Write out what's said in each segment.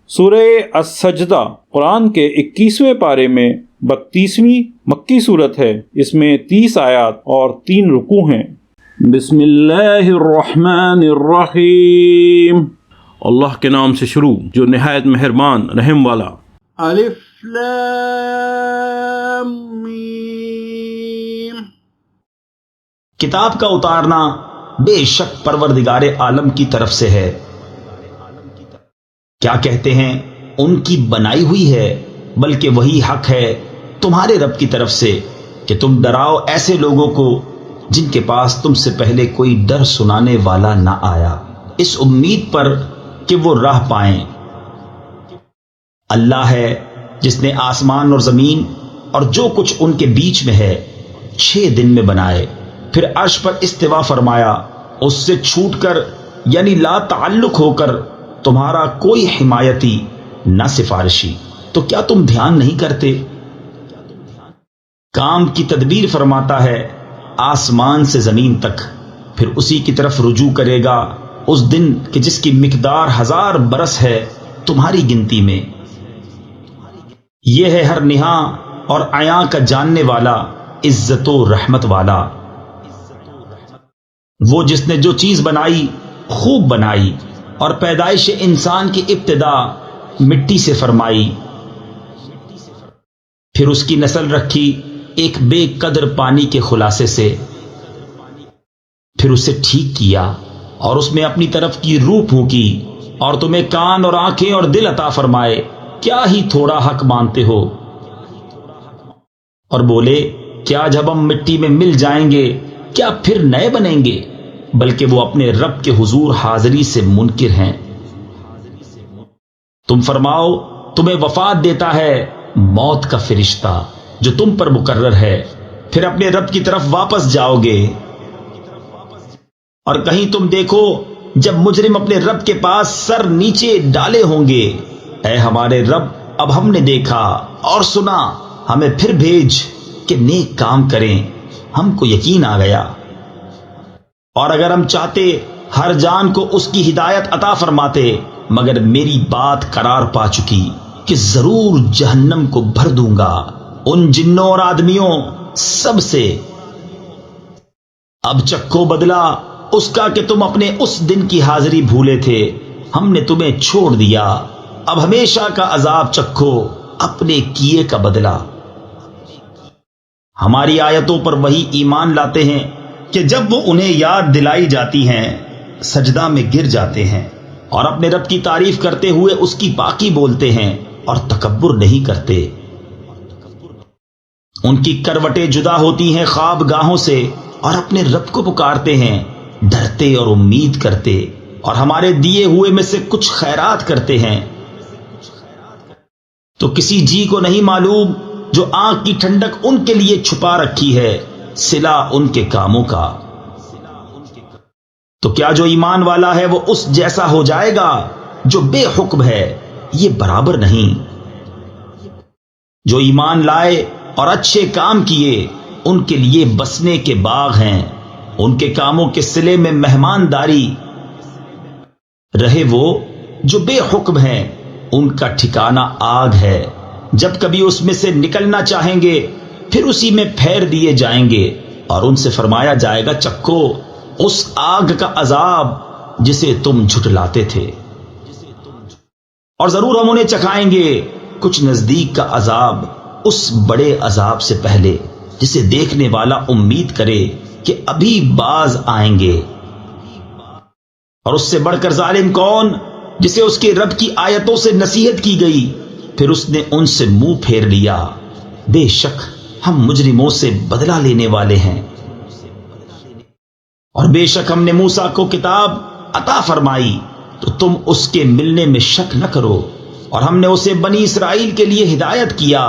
سورہ السجدہ قرآن کے 21ویں پارے میں 32ویں مکی صورت ہے۔ اس میں 30 آیات اور 3 رکوع ہیں۔ بسم اللہ الرحمن الرحیم، اللہ کے نام سے شروع جو نہایت مہربان رحم والا۔ الف لام میم۔ کتاب کا اتارنا بے شک پروردگار عالم کی طرف سے ہے۔ کیا کہتے ہیں ان کی بنائی ہوئی ہے، بلکہ وہی حق ہے تمہارے رب کی طرف سے کہ تم ڈراؤ ایسے لوگوں کو جن کے پاس تم سے پہلے کوئی ڈر سنانے والا نہ آیا، اس امید پر کہ وہ راہ پائیں۔ اللہ ہے جس نے آسمان اور زمین اور جو کچھ ان کے بیچ میں ہے 6 دن میں بنائے، پھر عرش پر استوا فرمایا، اس سے چھوٹ کر یعنی لا تعلق ہو کر تمہارا کوئی حمایتی نہ سفارشی، تو کیا تم دھیان نہیں کرتے؟ کام کی تدبیر فرماتا ہے آسمان سے زمین تک، پھر اسی کی طرف رجوع کرے گا اس دن کہ جس کی مقدار 1000 برس ہے تمہاری گنتی میں۔ یہ ہے ہر نہاں اور عیاں کا جاننے والا، عزت و رحمت والا، وہ جس نے جو چیز بنائی خوب بنائی اور پیدائش انسان کی ابتدا مٹی سے فرمائی، پھر اس کی نسل رکھی ایک بے قدر پانی کے خلاصے سے، پھر اسے ٹھیک کیا اور اس میں اپنی طرف کی روح پھونکی، اور تمہیں کان اور آنکھیں اور دل عطا فرمائے، کیا ہی تھوڑا حق مانتے ہو؟ اور بولے کیا جب ہم مٹی میں مل جائیں گے کیا پھر نئے بنیں گے؟ بلکہ وہ اپنے رب کے حضور حاضری سے منکر ہیں۔ تم فرماؤ تمہیں وفات دیتا ہے موت کا فرشتہ جو تم پر مقرر ہے، پھر اپنے رب کی طرف واپس جاؤ گے۔ اور کہیں تم دیکھو جب مجرم اپنے رب کے پاس سر نیچے ڈالے ہوں گے، اے ہمارے رب اب ہم نے دیکھا اور سنا، ہمیں پھر بھیج کہ نیک کام کریں، ہم کو یقین آ گیا۔ اور اگر ہم چاہتے ہر جان کو اس کی ہدایت عطا فرماتے، مگر میری بات قرار پا چکی کہ ضرور جہنم کو بھر دوں گا ان جنوں اور آدمیوں سب سے۔ اب چکھو بدلا اس کا کہ تم اپنے اس دن کی حاضری بھولے تھے، ہم نے تمہیں چھوڑ دیا، اب ہمیشہ کا عذاب چکھو اپنے کیے کا بدلہ۔ ہماری آیتوں پر وہی ایمان لاتے ہیں کہ جب وہ انہیں یاد دلائی جاتی ہیں سجدہ میں گر جاتے ہیں، اور اپنے رب کی تعریف کرتے ہوئے اس کی باقی بولتے ہیں اور تکبر نہیں کرتے۔ ان کی کروٹیں جدا ہوتی ہیں خواب گاہوں سے، اور اپنے رب کو پکارتے ہیں، ڈرتے اور امید کرتے، اور ہمارے دیے ہوئے میں سے کچھ خیرات کرتے ہیں۔ تو کسی جی کو نہیں معلوم جو آنکھ کی ٹھنڈک ان کے لیے چھپا رکھی ہے صلہ ان کے کاموں کا۔ تو کیا جو ایمان والا ہے وہ اس جیسا ہو جائے گا جو بے حکم ہے؟ یہ برابر نہیں۔ جو ایمان لائے اور اچھے کام کیے ان کے لیے بسنے کے باغ ہیں، ان کے کاموں کے صلے میں مہمانداری۔ رہے وہ جو بے حکم ہیں ان کا ٹھکانہ آگ ہے، جب کبھی اس میں سے نکلنا چاہیں گے پھر اسی میں پھیر دیے جائیں گے، اور ان سے فرمایا جائے گا چکھو اس آگ کا عذاب جسے تم جھٹلاتے تھے، اور ضرور ہم انہیں چکھائیں گے کچھ نزدیک کا عذاب اس بڑے عذاب سے پہلے جسے دیکھنے والا امید کرے کہ ابھی باز آئیں گے۔ اور اس سے بڑھ کر ظالم کون جسے اس کے رب کی آیتوں سے نصیحت کی گئی پھر اس نے ان سے منہ پھیر لیا؟ بے شک ہم مجرموں سے بدلہ لینے والے ہیں۔ اور بے شک ہم نے موسیٰ کو کتاب عطا فرمائی تو تم اس کے ملنے میں شک نہ کرو، اور ہم نے اسے بنی اسرائیل کے لیے ہدایت کیا،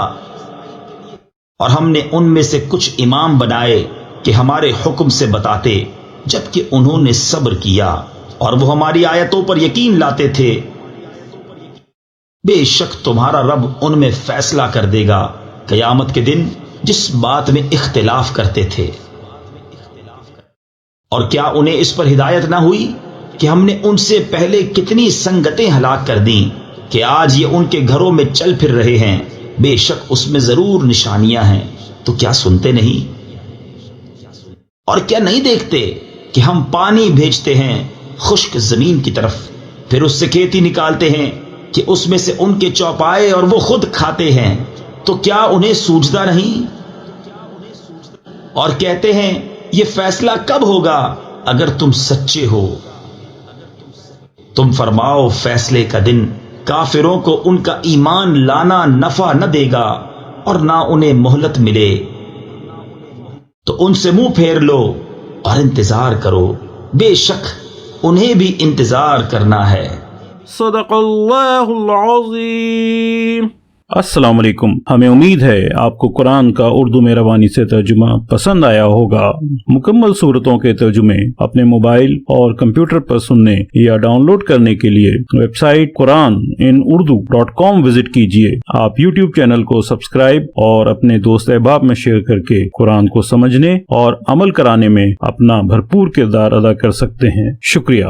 اور ہم نے ان میں سے کچھ امام بنائے کہ ہمارے حکم سے بتاتے، جبکہ انہوں نے صبر کیا اور وہ ہماری آیتوں پر یقین لاتے تھے۔ بے شک تمہارا رب ان میں فیصلہ کر دے گا قیامت کے دن جس بات میں اختلاف کرتے تھے۔ اور کیا انہیں اس پر ہدایت نہ ہوئی کہ ہم نے ان سے پہلے کتنی سنگتیں ہلاک کر دیں، کہ آج یہ ان کے گھروں میں چل پھر رہے ہیں، بے شک اس میں ضرور نشانیاں ہیں، تو کیا سنتے نہیں؟ اور کیا نہیں دیکھتے کہ ہم پانی بھیجتے ہیں خشک زمین کی طرف، پھر اس سے کھیتی نکالتے ہیں کہ اس میں سے ان کے چوپائے اور وہ خود کھاتے ہیں، تو کیا انہیں سوجھتا نہیں؟ اور کہتے ہیں یہ فیصلہ کب ہوگا اگر تم سچے ہو؟ تم فرماؤ فیصلے کا دن کافروں کو ان کا ایمان لانا نفع نہ دے گا اور نہ انہیں مہلت ملے، تو ان سے منہ پھیر لو اور انتظار کرو، بے شک انہیں بھی انتظار کرنا ہے۔ صدق اللہ العظیم۔ السلام علیکم، ہمیں امید ہے آپ کو قرآن کا اردو میں روانی سے ترجمہ پسند آیا ہوگا۔ مکمل صورتوں کے ترجمے اپنے موبائل اور کمپیوٹر پر سننے یا ڈاؤن لوڈ کرنے کے لیے ویب سائٹ QuranInUrdu.com وزٹ کیجیے۔ آپ یوٹیوب چینل کو سبسکرائب اور اپنے دوست احباب میں شیئر کر کے قرآن کو سمجھنے اور عمل کرانے میں اپنا بھرپور کردار ادا کر سکتے ہیں۔ شکریہ۔